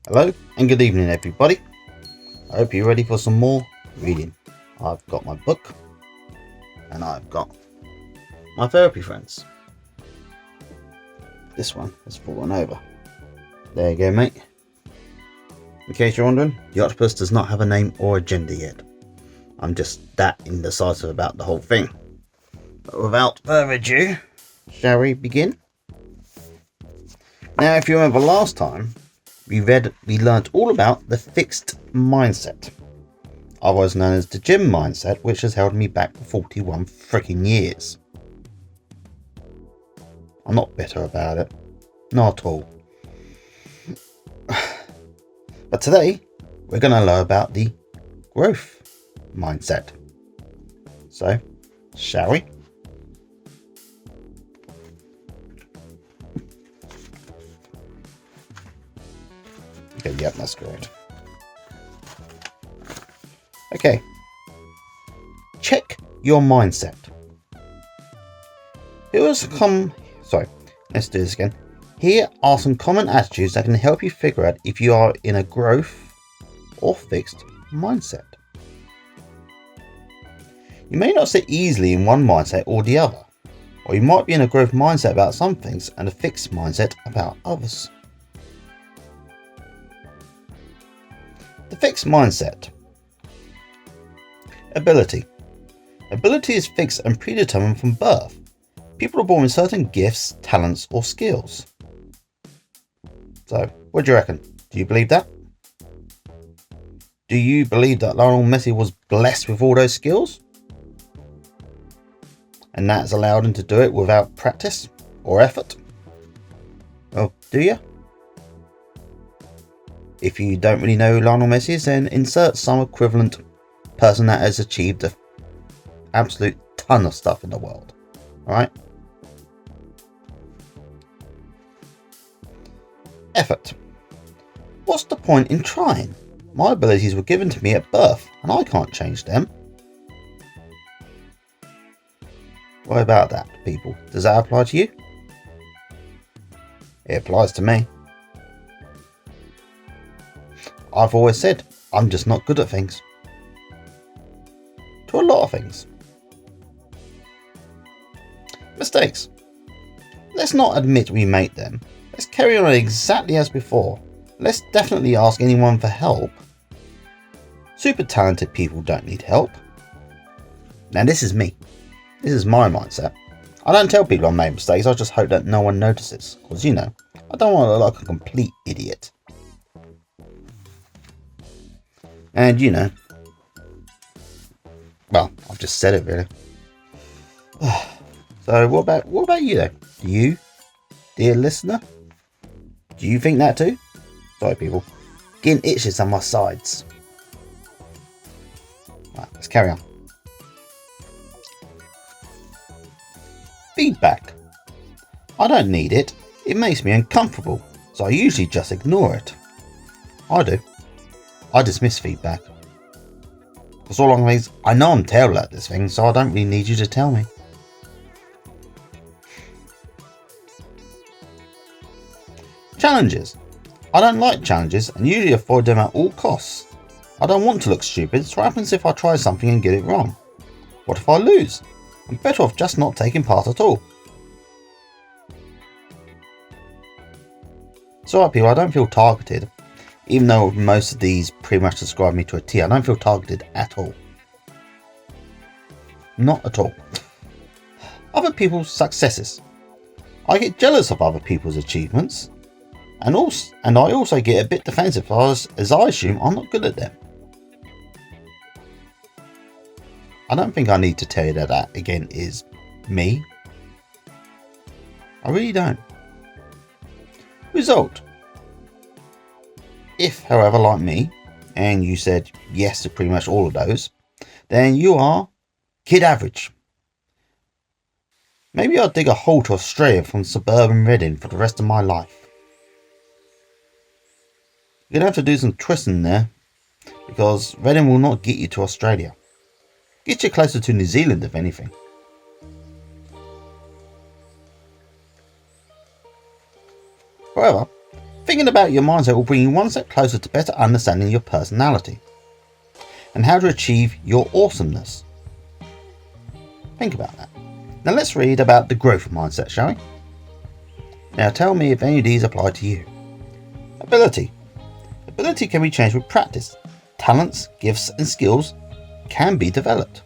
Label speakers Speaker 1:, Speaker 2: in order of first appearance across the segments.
Speaker 1: Hello and good evening everybody. I hope you're ready for some more reading. I've got my book and I've got my therapy friends. This one has fallen over. There you go, mate. In case you're wondering, the octopus does not have a name or agenda yet. I'm just that indecisive about the whole thing. But without further ado, shall we begin? Now, if you remember last time, we learnt all about the fixed mindset, otherwise known as the gym mindset, which has held me back for 41 freaking years. I'm not bitter about it, not at all. But today, we're going to learn about the growth mindset. So, shall we? Okay, yep, that's good. Okay. Check your mindset. Let's do this again. Here are some common attitudes that can help you figure out if you are in a growth or fixed mindset. You may not sit easily in one mindset or the other, or you might be in a growth mindset about some things and a fixed mindset about others. The fixed mindset. Ability. Ability is fixed and predetermined from birth. People are born with certain gifts, talents, or skills. So, what do you reckon? Do you believe that? Do you believe that Lionel Messi was blessed with all those skills? And that's allowed him to do it without practice or effort? Well, do you? If you don't really know who Lionel Messi is, then insert some equivalent person that has achieved an absolute ton of stuff in the world. Alright? Effort. What's the point in trying? My abilities were given to me at birth, and I can't change them. What about that, people? Does that apply to you? It applies to me. I've always said, I'm just not good at things. To a lot of things. Mistakes. Let's not admit we made them. Let's carry on exactly as before. Let's definitely ask anyone for help. Super talented people don't need help. Now this is me. This is my mindset. I don't tell people I made mistakes, I just hope that no one notices. Because I don't want to look like a complete idiot. And well, I've just said it really. So what about you though? Do you, dear listener, do you think that too? Sorry people, getting itches on my sides. Right, let's carry on. Feedback. I don't need it. It makes me uncomfortable, so I usually just ignore it. I do. I dismiss feedback. Because all along is, I know I'm terrible at this thing, so I don't really need you to tell me. Challenges. I don't like challenges and usually avoid them at all costs. I don't want to look stupid, so what happens if I try something and get it wrong? What if I lose? I'm better off just not taking part at all. It's alright people, I don't feel targeted. Even though most of these pretty much describe me to a T, I don't feel targeted at all. Not at all. Other people's successes. I get jealous of other people's achievements. And I also get a bit defensive as I assume I'm not good at them. I don't think I need to tell you that again is me. I really don't. Result. If, however, like me, and you said yes to pretty much all of those, then you are kid average. Maybe I'll dig a hole to Australia from suburban Reading for the rest of my life. You're going to have to do some twisting there, because Reading will not get you to Australia. Get you closer to New Zealand, if anything. However, Thinking about your mindset will bring you one step closer to better understanding your personality and how to achieve your awesomeness. Think about that. Now let's read about the growth mindset, shall we? Now tell me if any of these apply to you. Ability. Ability can be changed with practice. Talents, gifts and skills can be developed.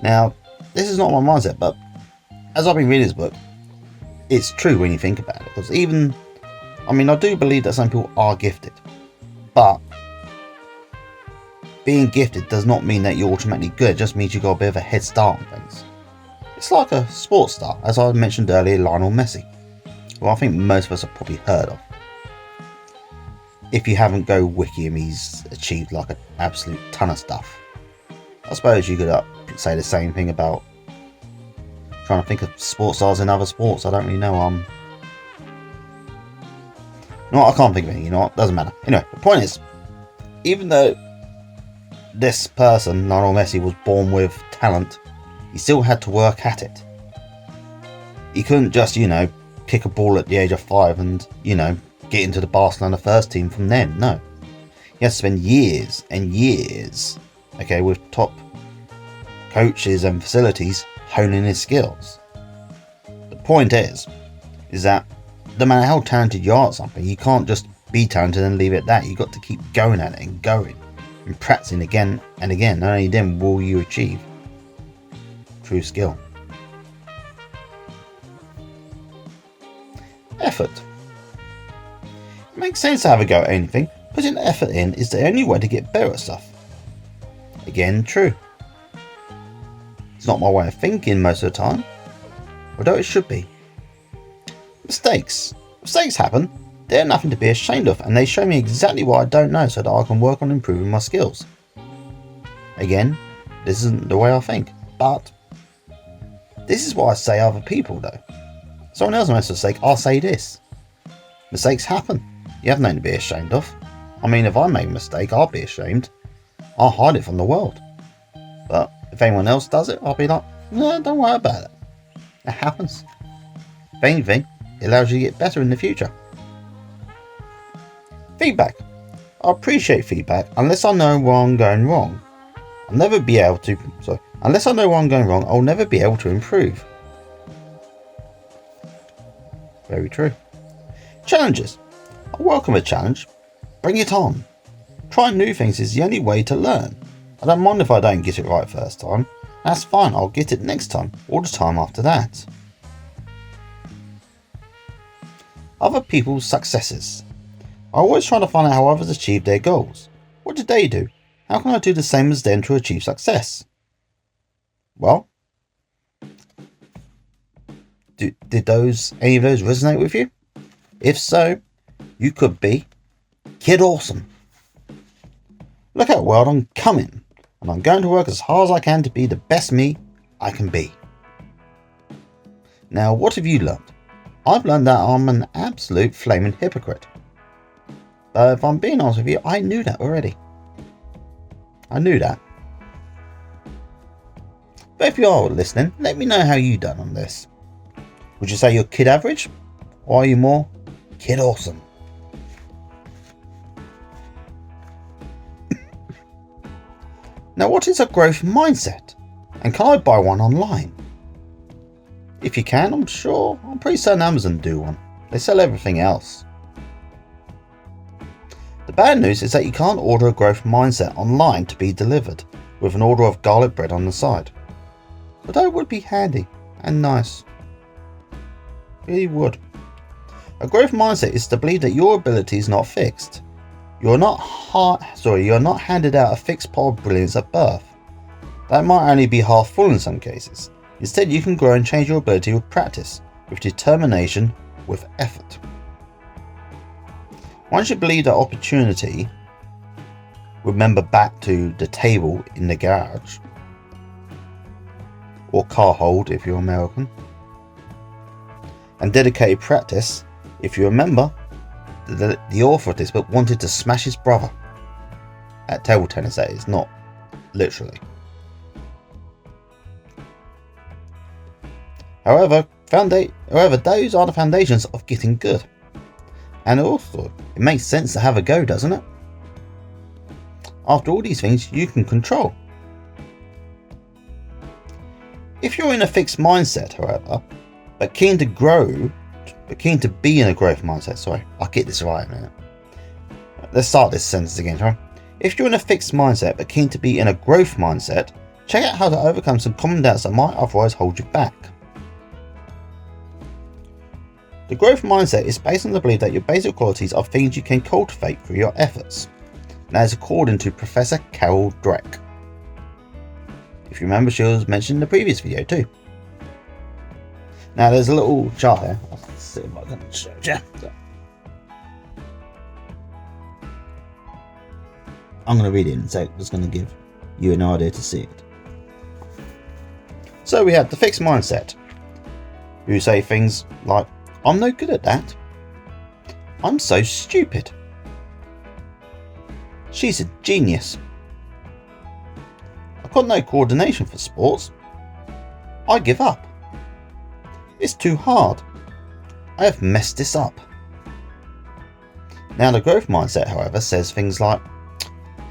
Speaker 1: Now, this is not my mindset, but as I've been reading this book, it's true when you think about it. Because I do believe that some people are gifted, but being gifted does not mean that you're automatically good. It just means you got a bit of a head start on things. It's like a sports star, as I mentioned earlier, Lionel Messi, who I think most of us have probably heard of. If you haven't, go wiki him. He's achieved like an absolute ton of stuff. I suppose you could say the same thing about trying to think of sports stars in other sports. I don't really know. No, I can't think of any. You know what? Doesn't matter. Anyway, the point is, even though this person, Lionel Messi, was born with talent, he still had to work at it. He couldn't just, kick a ball at the age of 5 and, get into the Barcelona first team from then. No. He has to spend years and years, with top coaches and facilities honing his skills. The point is that no matter how talented you are at something, you can't just be talented and leave it at that. You've got to keep going at it and going and practicing again and again. And only then will you achieve true skill. Effort. It makes sense to have a go at anything. Putting effort in is the only way to get better at stuff. Again, true. It's not my way of thinking most of the time, although it should be. Mistakes. Mistakes happen. They're nothing to be ashamed of, and they show me exactly what I don't know so that I can work on improving my skills. Again, this isn't the way I think, but this is what I say other people though. Someone else makes a mistake, I'll say this. Mistakes happen. You have nothing to be ashamed of. If I make a mistake, I'll be ashamed. I'll hide it from the world. But if anyone else does it, I'll be like, no, don't worry about it. It happens. If anything, it allows you to get better in the future. Feedback. I appreciate feedback unless I know where I'm going wrong. Unless I know where I'm going wrong, I'll never be able to improve. Very true. Challenges. I welcome a challenge. Bring it on. Trying new things is the only way to learn. I don't mind if I don't get it right first time. That's fine, I'll get it next time, or the time after that. Other people's successes. I always try to find out how others achieve their goals. What did they do? How can I do the same as them to achieve success? Well, did any of those resonate with you? If so, you could be Kid Awesome. Look out world, I'm coming, and I'm going to work as hard as I can to be the best me I can be. Now, what have you learned? I've learned that I'm an absolute flaming hypocrite. But if I'm being honest with you, I knew that already. I knew that. But if you are listening, let me know how you done on this. Would you say you're kid average? Or are you more Kid Awesome? Now, what is a growth mindset? And can I buy one online? If you can, I'm pretty certain Amazon do one. They sell everything else. The bad news is that you can't order a growth mindset online to be delivered with an order of garlic bread on the side. But that would be handy and nice. Really would. A growth mindset is to believe that your ability is not fixed. You're not handed out a fixed pot of brilliance at birth. That might only be half full in some cases. Instead, you can grow and change your ability with practice, with determination, with effort. Once you believe that opportunity, remember back to the table in the garage, or car hold if you're American, and dedicated practice, if you remember, the author of this book wanted to smash his brother at table tennis, that is, not literally. However, those are the foundations of getting good. And also, it makes sense to have a go, doesn't it? After all, these things you can control. If you're in a fixed mindset, however, but keen to be in a growth mindset, sorry, I'll get this right in a minute. Let's start this sentence again, right? If you're in a fixed mindset but keen to be in a growth mindset, check out how to overcome some common doubts that might otherwise hold you back. The growth mindset is based on the belief that your basic qualities are things you can cultivate through your efforts. And that is according to Professor Carol Dweck. If you remember, she was mentioned in the previous video too. Now there's a little chart here. Let's see if I can show you. I'm going to read it in a sec, just going to give you an idea to see it. So we have the fixed mindset, who say things like, I'm no good at that. I'm so stupid. She's a genius. I've got no coordination for sports. I give up. It's too hard. I have messed this up. Now the growth mindset, however, says things like,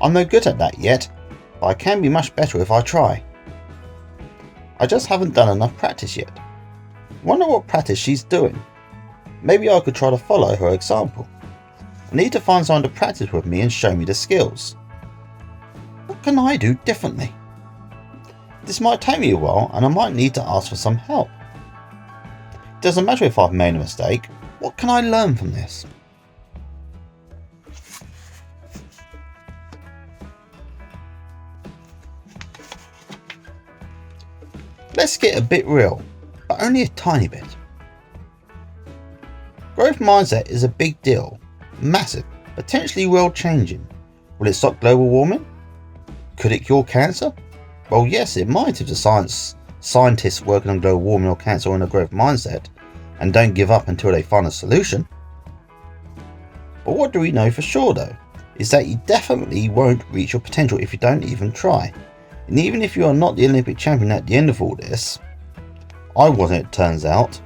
Speaker 1: I'm no good at that yet, but I can be much better if I try. I just haven't done enough practice yet. Wonder what practice she's doing. Maybe I could try to follow her example. I need to find someone to practice with me and show me the skills. What can I do differently? This might take me a while and I might need to ask for some help. It doesn't matter if I've made a mistake. What can I learn from this? Let's get a bit real, but only a tiny bit. Growth mindset is a big deal, massive, potentially world changing. Will it stop global warming? Could it cure cancer? Well, yes, it might if the scientists working on global warming or cancer are in a growth mindset and don't give up until they find a solution. But what do we know for sure though, is that you definitely won't reach your potential if you don't even try. And even if you are not the Olympic champion at the end of all this, I wasn't, turns out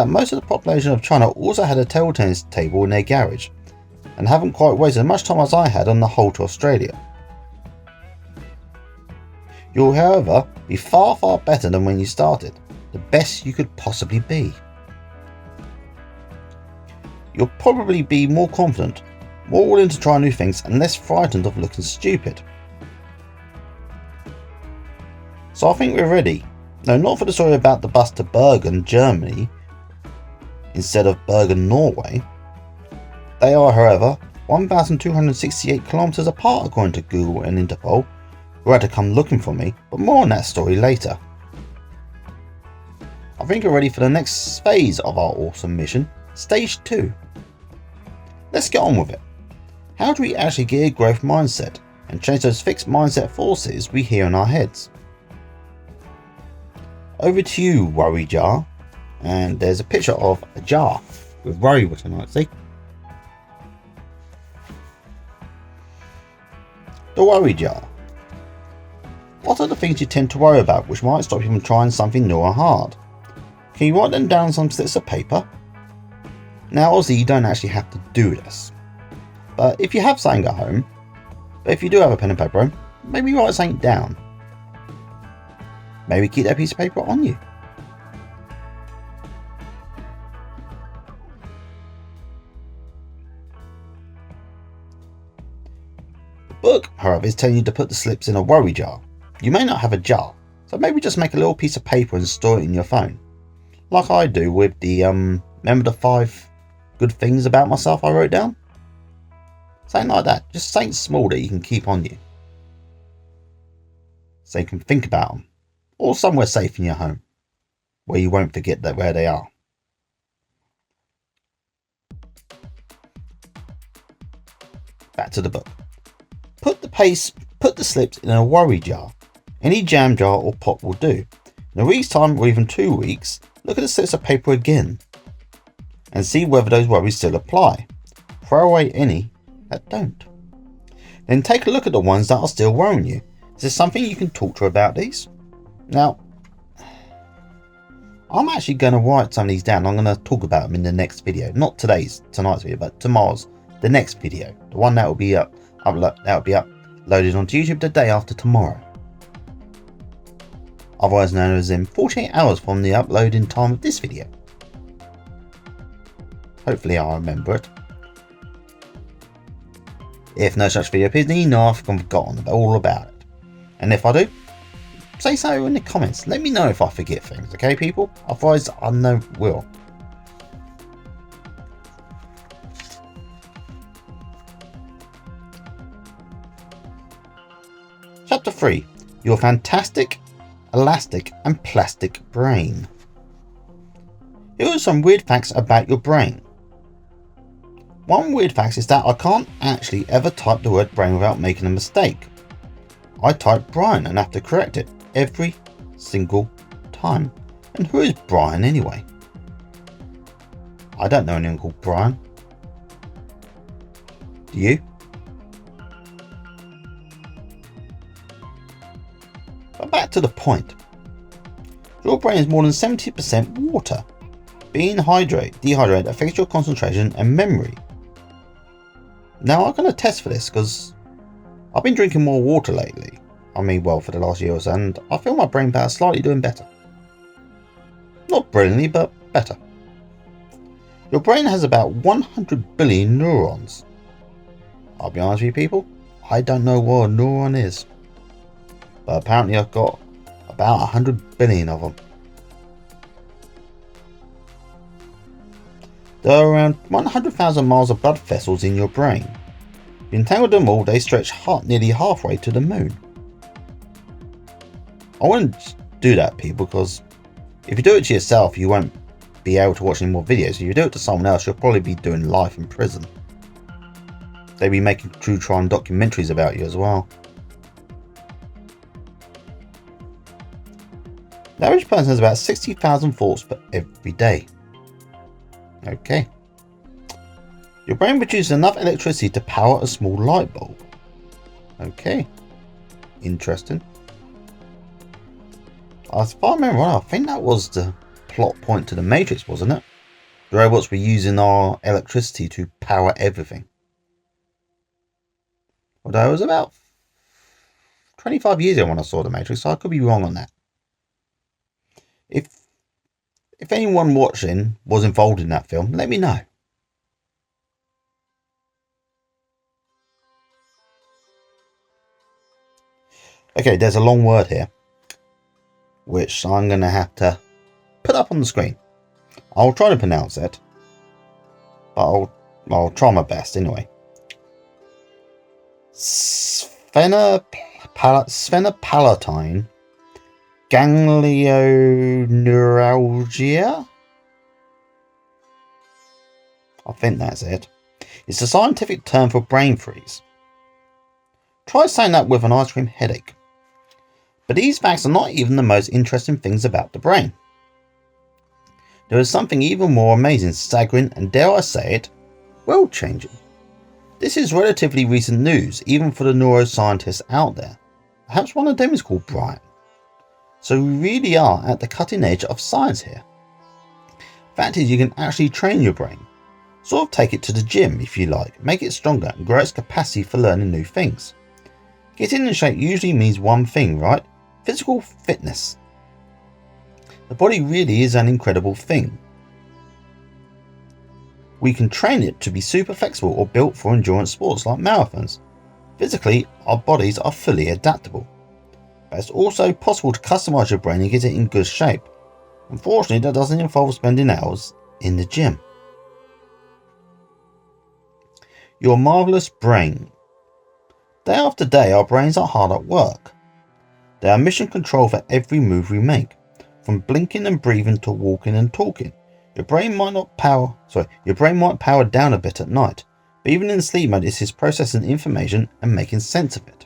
Speaker 1: most of the population of China also had a table tennis table in their garage and haven't quite wasted as much time as I had on the whole to Australia. You'll, however, be far, far better than when you started, the best you could possibly be. You'll probably be more confident, more willing to try new things and less frightened of looking stupid. So I think we're ready. No, not for the story about the bus to Bergen, Germany, instead of Bergen, Norway. They are, however, 1,268 kilometers apart according to Google and Interpol, who had to come looking for me, but more on that story later. I think we're ready for the next phase of our awesome mission, Stage 2. Let's get on with it. How do we actually get a growth mindset and change those fixed mindset forces we hear in our heads? Over to you, Worry Jar. And there's a picture of a jar with worry written on it, see? The worry jar. What are the things you tend to worry about which might stop you from trying something new or hard? Can you write them down on some slips of paper? Now obviously you don't actually have to do this, but if you have something at home, but if you do have a pen and paper, maybe write something down. Maybe keep that piece of paper on you. The book, however, is telling you to put the slips in a worry jar. You may not have a jar, so maybe just make a little piece of paper and store it in your phone. Like I do with the, remember the 5 good things about myself I wrote down? Something like that, just something small that you can keep on you. So you can think about them. Or somewhere safe in your home, where you won't forget that where they are. Back to the book. Put the slips in a worry jar. Any jam jar or pot will do. In a week's time or even 2 weeks, look at the slips of paper again and see whether those worries still apply. Throw away any that don't. Then take a look at the ones that are still worrying you. Is there something you can talk to her about these? Now, I'm actually going to write some of these down. I'm going to talk about them in the next video. Not tonight's video, but tomorrow's, the next video. The one that will be uploaded onto YouTube the day after tomorrow. Otherwise known as in 48 hours from the uploading time of this video. Hopefully I'll remember it. If no such video appears, then you know I've forgotten all about it. And if I do, say so in the comments. Let me know if I forget things, okay people? Otherwise I know will. Chapter 3. Your fantastic, elastic and plastic brain. Here are some weird facts about your brain. One weird fact is that I can't actually ever type the word brain without making a mistake. I type Brian and have to correct it every single time. And who is Brian anyway? I don't know anyone called Brian. Do you? But back to the point. Your brain is more than 70% water. Being dehydrated affects your concentration and memory. Now I'm going to test for this because I've been drinking more water lately. I mean, well, for the last year or so, and I feel my brain power slightly doing better. Not brilliantly, but better. Your brain has about 100 billion neurons. I'll be honest with you people, I don't know what a neuron is. But apparently I've got about 100 billion of them. There are around 100,000 miles of blood vessels in your brain. If you entangle them all, they stretch nearly halfway to the moon. I wouldn't do that, people, because if you do it to yourself, you won't be able to watch any more videos. If you do it to someone else, you'll probably be doing life in prison. They'll be making true crime documentaries about you as well. The average person has about 60,000 thoughts for every day. Okay. Your brain produces enough electricity to power a small light bulb. Okay. Interesting. If I remember right, I think that was the plot point to the Matrix, wasn't it? The robots were using our electricity to power everything. Although it was about 25 years ago when I saw the Matrix, so I could be wrong on that. If anyone watching was involved in that film, let me know. Okay, there's a long word here, which I'm going to have to put up on the screen. I'll try to pronounce it, but I'll try my best anyway. Sphenopalatine ganglioneuralgia? I think that's it. It's a scientific term for brain freeze. Try saying that with an ice cream headache. But these facts are not even the most interesting things about the brain. There is something even more amazing, staggering, and dare I say it, world-changing. This is relatively recent news, even for the neuroscientists out there. Perhaps one of them is called Brian. So we really are at the cutting edge of science here. Fact is, you can actually train your brain. Sort of take it to the gym if you like, make it stronger and grow its capacity for learning new things. Getting in shape usually means one thing, right? Physical fitness. The body really is an incredible thing. We can train it to be super flexible or built for endurance sports like marathons. Physically, our bodies are fully adaptable. But it's also possible to customize your brain and get it in good shape. Unfortunately, that doesn't involve spending hours in the gym. Your marvelous brain. Day after day, our brains are hard at work. They are mission control for every move we make, from blinking and breathing to walking and talking. Your brain might power down a bit at night, but even in sleep mode, it is processing information and making sense of it.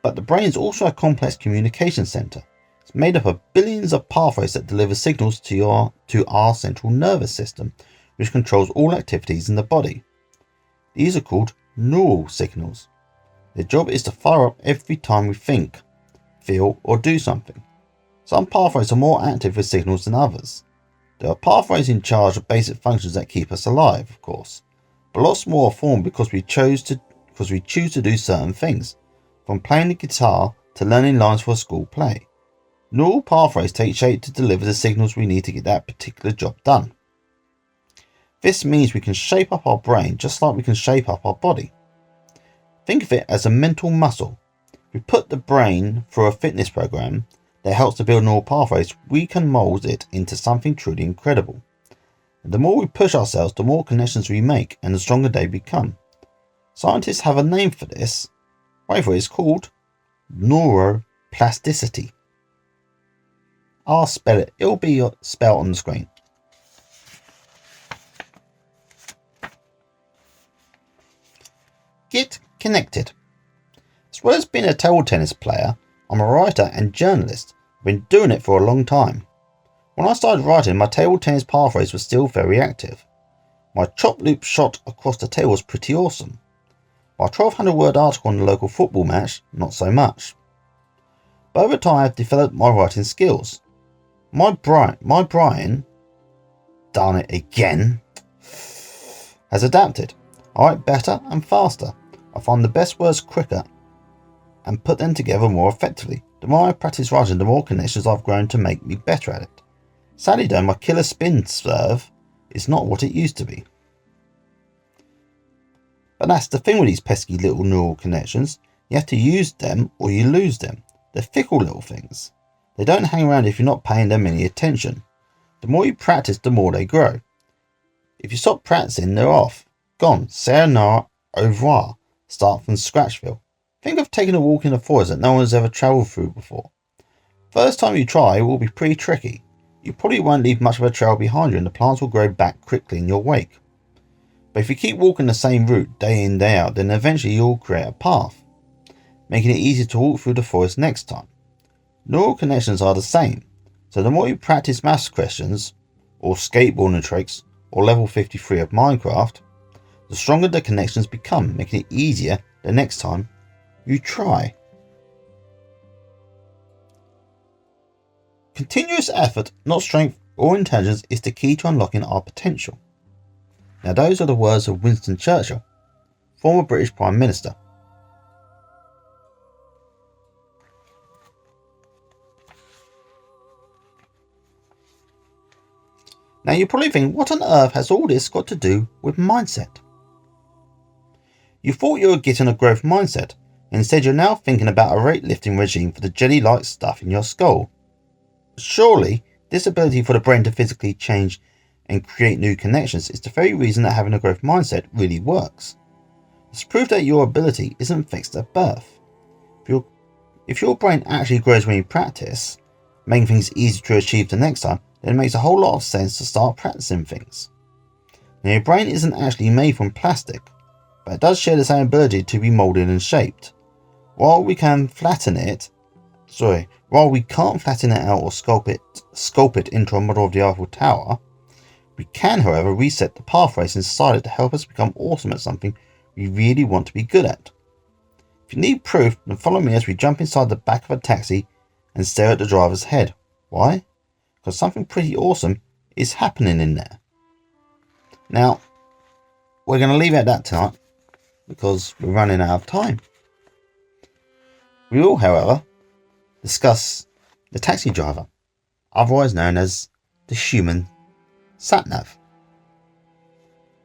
Speaker 1: But the brain is also a complex communication center. It's made up of billions of pathways that deliver signals to our central nervous system, which controls all activities in the body. These are called neural signals. Their job is to fire up every time we think, feel, or do something. Some pathways are more active with signals than others. There are pathways in charge of basic functions that keep us alive, of course, but lots more are formed because we choose to do certain things, from playing the guitar to learning lines for a school play. Neural pathways take shape to deliver the signals we need to get that particular job done. This means we can shape up our brain just like we can shape up our body. Think of it as a mental muscle. If we put the brain through a fitness program that helps to build neural pathways, we can mold it into something truly incredible. And the more we push ourselves, the more connections we make and the stronger they become. Scientists have a name for this. Wait for it, it's called neuroplasticity. I'll spell it. It'll be spelled on the screen. Get connected. As well as being a table tennis player, I'm a writer and journalist. I've been doing it for a long time. When I started writing, my table tennis pathways were still very active. My chop loop shot across the table was pretty awesome. My 1200 word article on the local football match, not so much. But over time I've developed my writing skills. My brain, darn it again, has adapted. I write better and faster. I find the best words quicker and put them together more effectively. The more I practice writing, the more connections I've grown to make me better at it. Sadly though, my killer spin serve is not what it used to be. But that's the thing with these pesky little neural connections. You have to use them or you lose them. They're fickle little things. They don't hang around if you're not paying them any attention. The more you practice, the more they grow. If you stop practicing, they're off. Gone. Sayonara, au revoir. Start from scratchville. Think of taking a walk in a forest that no one has ever travelled through before. First time you try will be pretty tricky. You probably won't leave much of a trail behind you and the plants will grow back quickly in your wake. But if you keep walking the same route day in day out, then eventually you'll create a path, making it easier to walk through the forest next time. Neural connections are the same, so the more you practice maths questions, or skateboarding tricks, or level 53 of Minecraft, the stronger the connections become, making it easier the next time you try. Continuous effort, not strength or intelligence, is the key to unlocking our potential. Now those are the words of Winston Churchill, former British Prime Minister. Now you probably think, what on earth has all this got to do with mindset? You thought you were getting a growth mindset, instead you're now thinking about a weightlifting regime for the jelly-like stuff in your skull. Surely, this ability for the brain to physically change and create new connections is the very reason that having a growth mindset really works. It's proof that your ability isn't fixed at birth. If your brain actually grows when you practice, making things easier to achieve the next time, then it makes a whole lot of sense to start practicing things. Now your brain isn't actually made from plastic, but it does share the same ability to be moulded and shaped. While we can't flatten it out or sculpt it into a model of the Eiffel Tower, we can, however, reset the pathways inside it to help us become awesome at something we really want to be good at. If you need proof, then follow me as we jump inside the back of a taxi and stare at the driver's head. Why? Because something pretty awesome is happening in there. Now, we're going to leave it at that tonight because we're running out of time. We will, however, discuss the taxi driver, otherwise known as the human sat-nav.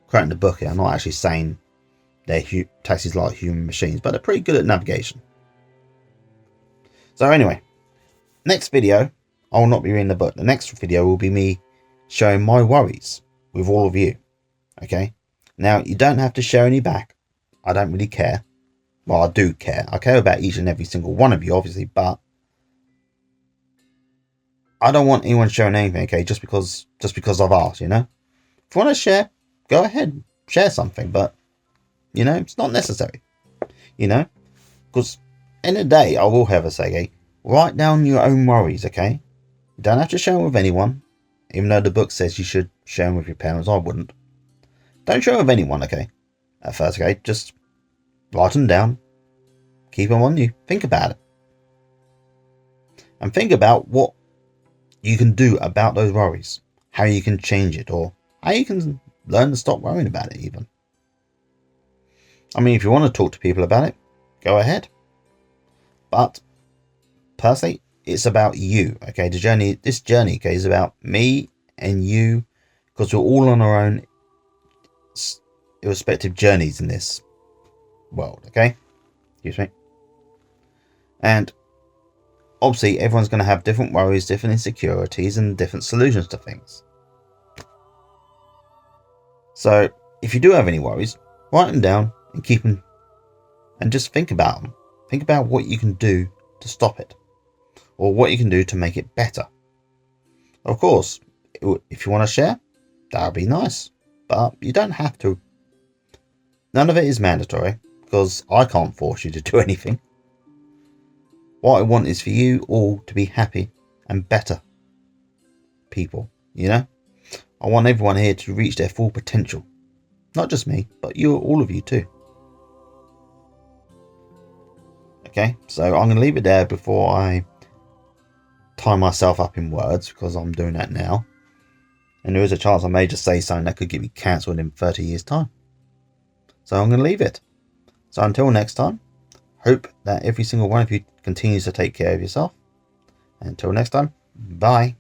Speaker 1: Quoting the book here, I'm not actually saying they're taxis like human machines, but they're pretty good at navigation. So anyway, next video, I will not be reading the book. The next video will be me showing my worries with all of you. Okay? Now, you don't have to share any back. I don't really care. Well, I do care. I care about each and every single one of you, obviously, but I don't want anyone sharing anything, okay, just because I've asked, you know? If you want to share, go ahead, share something, but, you know, it's not necessary, you know? Because, end of the day, I will have a say, okay? Write down your own worries, okay? You don't have to share them with anyone, even though the book says you should share them with your parents. I wouldn't. Don't share them with anyone, okay? At first, okay? Just write them down. Keep them on you. Think about it. And think about what you can do about those worries, how you can change it, or how you can learn to stop worrying about it even. I mean, if you want to talk to people about it, go ahead. But personally, it's about you, okay? This journey, okay, is about me and you, because we're all on our own irrespective journeys in this world, okay? Excuse me. And obviously, everyone's going to have different worries, different insecurities, and different solutions to things. So, if you do have any worries, write them down and keep them, and just think about them. Think about what you can do to stop it, or what you can do to make it better. Of course, if you want to share, that would be nice, but you don't have to. None of it is mandatory, because I can't force you to do anything. What I want is for you all to be happy and better people, you know? I want everyone here to reach their full potential. Not just me, but all of you too. Okay, so I'm going to leave it there before I tie myself up in words, because I'm doing that now. And there is a chance I may just say something that could get me cancelled in 30 years' time. So I'm going to leave it. So until next time, hope that every single one of you continues to take care of yourself. And until next time, bye.